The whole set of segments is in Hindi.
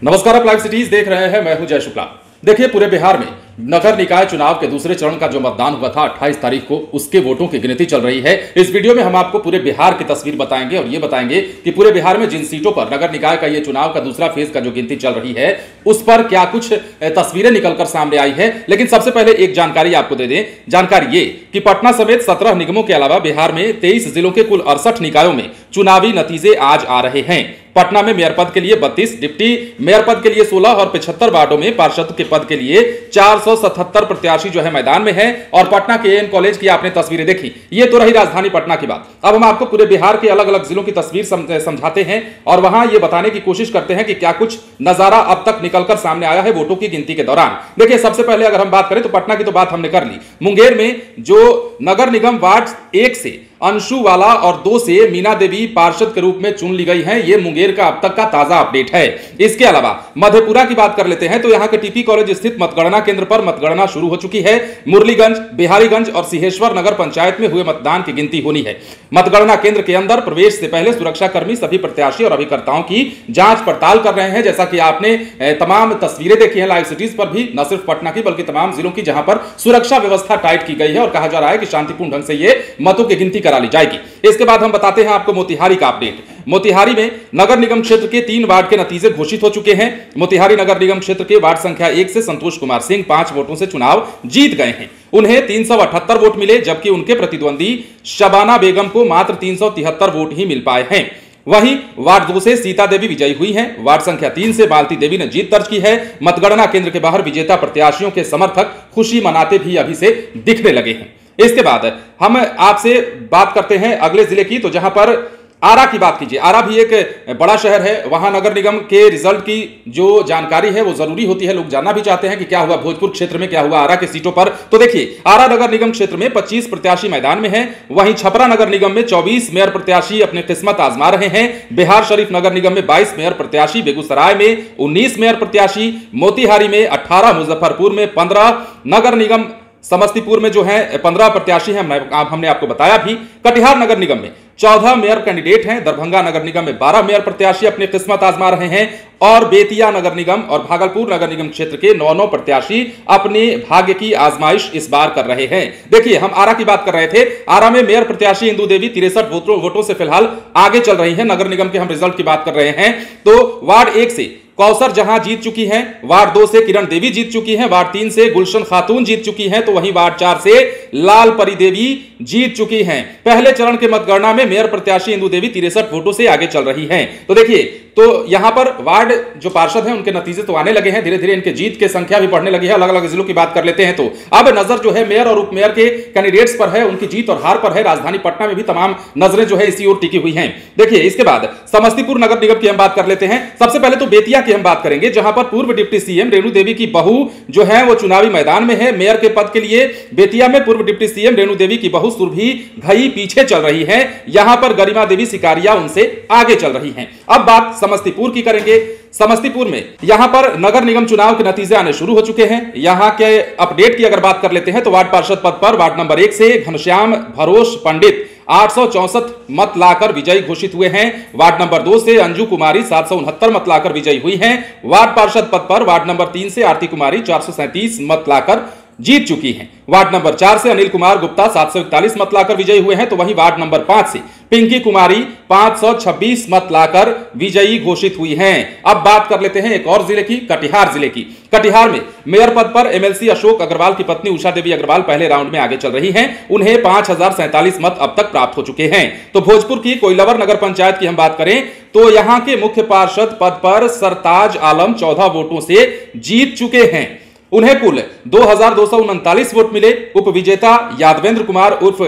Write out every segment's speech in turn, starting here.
नमस्कार, आप लाइव सिटीज देख रहे हैं। मैं हूं जय शुक्ला। देखिए, पूरे बिहार में नगर निकाय चुनाव के दूसरे चरण का जो मतदान हुआ था 28 तारीख को, उसके वोटों की गिनती चल रही है। इस वीडियो में हम आपको पूरे बिहार की तस्वीर बताएंगे और ये बताएंगे कि पूरे बिहार में जिन सीटों पर नगर निकाय का ये चुनाव का दूसरा फेज का जो गिनती चल रही है उस पर क्या कुछ तस्वीरें निकलकर सामने आई है। लेकिन सबसे पहले एक जानकारी आपको दे दें। जानकारी ये कि पटना समेत 17 निगमों के अलावा बिहार में 23 जिलों के कुल 68 निकायों में चुनावी नतीजे आज आ रहे हैं। पटना में मेयर पद के लिए 32, डिप्टी मेयर पद के लिए 16 और 75 वार्डों में पार्षद के पद के लिए 477 प्रत्याशी जो है मैदान में है। और पटना के एएन कॉलेज की आपने तस्वीरें देखी, ये तो रही राजधानी पटना की बात। अब हम आपको पूरे बिहार के अलग अलग जिलों की तस्वीर समझाते हैं और वहां ये बताने की कोशिश करते हैं कि क्या कुछ नजारा अब तक निकलकर सामने आया है वोटों की गिनती के दौरान। देखिए, सबसे पहले अगर हम बात करें तो पटना की तो बात हमने कर ली। मुंगेर में जो नगर निगम वार्ड 1 से अंशु वाला और 2 से मीना देवी पार्षद के रूप में चुन ली गई हैं। ये मुंगेर का अब तक का ताजा अपडेट है। इसके अलावा मधेपुरा की बात कर लेते हैं तो यहां के टीपी कॉलेज स्थित मतगणना केंद्र पर मतगणना शुरू हो चुकी है। मुरलीगंज, बिहारीगंज और सिंहेश्वर नगर पंचायत में हुए मतदान की गिनती होनी है। मतगणना केंद्र के अंदर प्रवेश से पहले सुरक्षाकर्मी सभी प्रत्याशी और अभिकर्ताओं की जांच पड़ताल कर रहे हैं। जैसा कि आपने तमाम तस्वीरें देखी हैं लाइव सिटीज पर भी, न सिर्फ पटना की बल्कि तमाम जिलों की, जहां पर सुरक्षा व्यवस्था टाइट की गई है और कहा जा रहा है कि शांतिपूर्ण ढंग से ये मतों की गिनती करा ली जाएगी। इसके बाद हम बताते हैं आपको मोतिहारी का अपडेट। मोतिहारी में नगर निगम क्षेत्र के 3 वार्ड के नतीजे घोषित हो चुके हैं। मोतिहारी नगर निगम क्षेत्र के वार्ड संख्या 1 से संतोष कुमार सिंह 5 वोटों से चुनाव जीत गए हैं। उन्हें 378 वोट मिले, जबकि उनके प्रतिद्वंदी शबाना बेगम को मात्र 373 वोट ही मिल पाए हैं। वहीं वार्ड 2 से सीता देवी विजयी हुई हैं। वार्ड संख्या 3 से बालती देवी ने जीत दर्ज की है। मतगणना केंद्र के बाहर विजेता प्रत्याशियों के समर्थक खुशी मनाते भी अभी से दिखने लगे हैं। इसके बाद हम आपसे बात करते हैं अगले जिले की, तो जहां पर आरा की बात कीजिए। आरा भी एक बड़ा शहर है। वहां नगर निगम के रिजल्ट की जो जानकारी है वो जरूरी होती है। लोग जानना भी चाहते हैं कि क्या हुआ भोजपुर क्षेत्र में, क्या हुआ आरा के सीटों पर। तो देखिए, आरा नगर निगम क्षेत्र में 25 प्रत्याशी मैदान में हैं। वहीं छपरा नगर निगम में 24 मेयर प्रत्याशी अपनी किस्मत आजमा रहे हैं। बिहार शरीफ नगर निगम में 22 मेयर प्रत्याशी, बेगूसराय में 19 मेयर प्रत्याशी, मोतिहारी में 18, मुजफ्फरपुर में 15, नगर निगम समस्तीपुर में जो है 15 प्रत्याशी हैं, हमने आपको बताया भी। कटिहार नगर निगम में 14 मेयर कैंडिडेट हैं। दरभंगा नगर निगम में 12 मेयर प्रत्याशी अपनी किस्मत आजमा रहे हैं। और बेतिया नगर निगम और भागलपुर नगर निगम क्षेत्र के 9 प्रत्याशी अपने भाग्य की आजमाइश इस बार कर रहे हैं। देखिए, हम आरा की बात कर रहे थे। आरा में मेयर प्रत्याशी इंदू देवी 63 वोटों से फिलहाल आगे चल रही है। नगर निगम के हम रिजल्ट की बात कर रहे हैं तो वार्ड 1 से कौसर जहां जीत चुकी हैं, वार्ड 2 से किरण देवी जीत चुकी हैं, वार्ड 3 से गुलशन खातून जीत चुकी हैं, तो वहीं वार्ड 4 से लाल परी देवी जीत चुकी हैं। पहले चरण के मतगणना में मेयर प्रत्याशी इंदू देवी 63 वोटों से आगे चल रही हैं। तो देखिए, तो यहां पर वार्ड जो पार्षद हैं उनके नतीजे तो आने लगे हैं। धीरे धीरे इनके जीत की संख्या भी बढ़ने लगी है। अलग अलग जिलों की बात कर लेते हैं तो अब नजर जो है मेयर और उप मेयर के कैंडिडेट्स पर है, उनकी जीत और हार पर है। राजधानी पटना में भी तमाम नजरें जो है इसी ओर टिकी हुई हैं। देखिए, इसके बाद समस्तीपुर नगर निगम की हम बात कर लेते हैं। सबसे पहले तो बेतिया की हम बात करेंगे, जहां पर पूर्व डिप्टी सीएम रेणु देवी की बहू जो है वो चुनावी मैदान में है। मेयर के पद के लिए बेतिया में पूर्व डिप्टी सीएम रेणु देवी की बहू सुरभि घई पीछे चल रही है। यहां पर गरिमा देवी सिकारिया उनसे आगे चल रही हैं। अब बात समस्तीपुर की करेंगे। समस्तीपुर में यहां पर नगर निगम चुनाव के नतीजे आने शुरू हो चुके हैं। यहां के अपडेट की अगर बात कर लेते हैं तो वार्ड पार्षद पद पर वार्ड नंबर 1 से घनश्याम भरोस पंडित 864 मत लाकर विजयी घोषित हुए हैं। वार्ड नंबर 2 से अंजू कुमारी 769 मत लाकर विजयी हुई हैं। वार्ड पार्षद पद पर वार्ड नंबर 3 से आरती कुमारी 437 मत लाकर जीत चुकी हैं। वार्ड नंबर 4 से अनिल कुमार गुप्ता 741 मत लाकर विजयी हुए हैं। तो वहीं वार्ड नंबर 5 से पिंकी कुमारी 526 मत लाकर विजयी घोषित हुई हैं। अब बात कर लेते हैं एक और जिले की, कटिहार जिले की। कटिहार में मेयर पद पर एमएलसी अशोक अग्रवाल की पत्नी उषा देवी अग्रवाल पहले राउंड में आगे चल रही हैं। उन्हें 5047 मत अब तक प्राप्त हो चुके हैं। तो भोजपुर की कोइलवर नगर पंचायत की हम बात करें तो यहां के मुख्य पार्षद पद पर सरताज आलम 14 वोटों से जीत चुके हैं। उन्हें कुल 2239 वोट मिले। उप विजेता यादवेंद्र कुमार उर्फ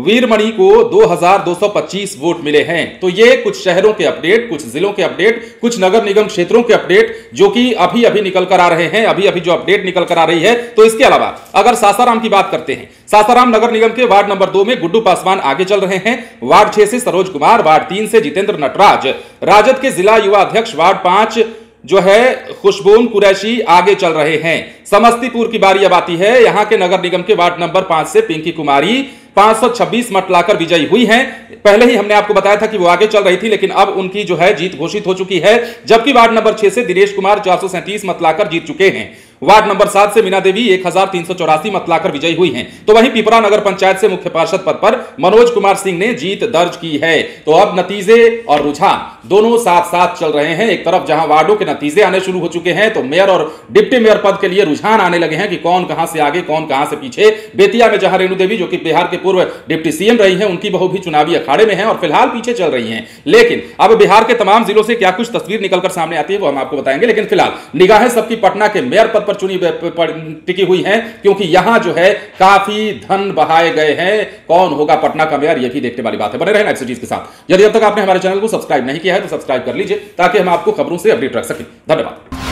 वीरमणि को 2225 वोट मिले हैं। तो ये कुछ शहरों के अपडेट, कुछ जिलों के अपडेट, कुछ नगर निगम क्षेत्रों के अपडेट जो कि अभी अभी निकल कर आ रहे हैं, अभी अभी जो अपडेट निकल कर आ रही है। तो इसके अलावा अगर सासाराम की बात करते हैं, सासाराम नगर निगम के वार्ड नंबर 2 में गुड्डू पासवान आगे चल रहे हैं। वार्ड 6 से सरोज कुमार, वार्ड 3 से जितेंद्र नटराज, राजद के जिला युवा अध्यक्ष वार्ड 5 जो है खुशबून कुरैशी आगे चल रहे हैं। समस्तीपुर की बारी अब आती है। यहां के नगर निगम के वार्ड नंबर 5 से पिंकी कुमारी 526 मत लाकर विजयी हुई हैं। पहले ही हमने आपको बताया था कि वो आगे चल रही थी, लेकिन अब उनकी जो है जीत घोषित हो चुकी है। जबकि वार्ड नंबर 6 से दिनेश कुमार 437 मत लाकर जीत चुके हैं। वार्ड नंबर 7 से मीना देवी 1384 मत लाकर विजयी हुई हैं। तो वहीं पिपरा नगर पंचायत से मुख्य पार्षद पद पर मनोज कुमार सिंह ने जीत दर्ज की है। तो अब नतीजे और रुझान दोनों साथ साथ चल रहे हैं। एक तरफ जहां वार्डों के नतीजे आने शुरू हो चुके हैं, तो मेयर और डिप्टी मेयर पद के लिए रुझान आने लगे हैं कि कौन कहां से आगे, कौन कहां से पीछे। बेतिया में जहां रेणु देवी, जो कि बिहार के पूर्व डिप्टी सीएम रही हैं, उनकी बहू भी चुनावी अखाड़े में है और फिलहाल पीछे चल रही हैं। लेकिन अब बिहार के तमाम जिलों से क्या कुछ तस्वीर निकलकर सामने आती है, वो हम आपको बताएंगे। लेकिन फिलहाल निगाहें सबकी पटना के मेयर पद पर टिकी हुई हैं, क्योंकि यहां जो है काफी धन बहाए गए हैं। कौन होगा पटना का मेयर, यह भी देखने वाली बात है। बने रहना एक्सक्लूसिव के साथ। यदि अब तक आपने हमारे चैनल को सब्सक्राइब नहीं किया है तो सब्सक्राइब कर लीजिए, ताकि हम आपको खबरों से अपडेट रख सकें। धन्यवाद।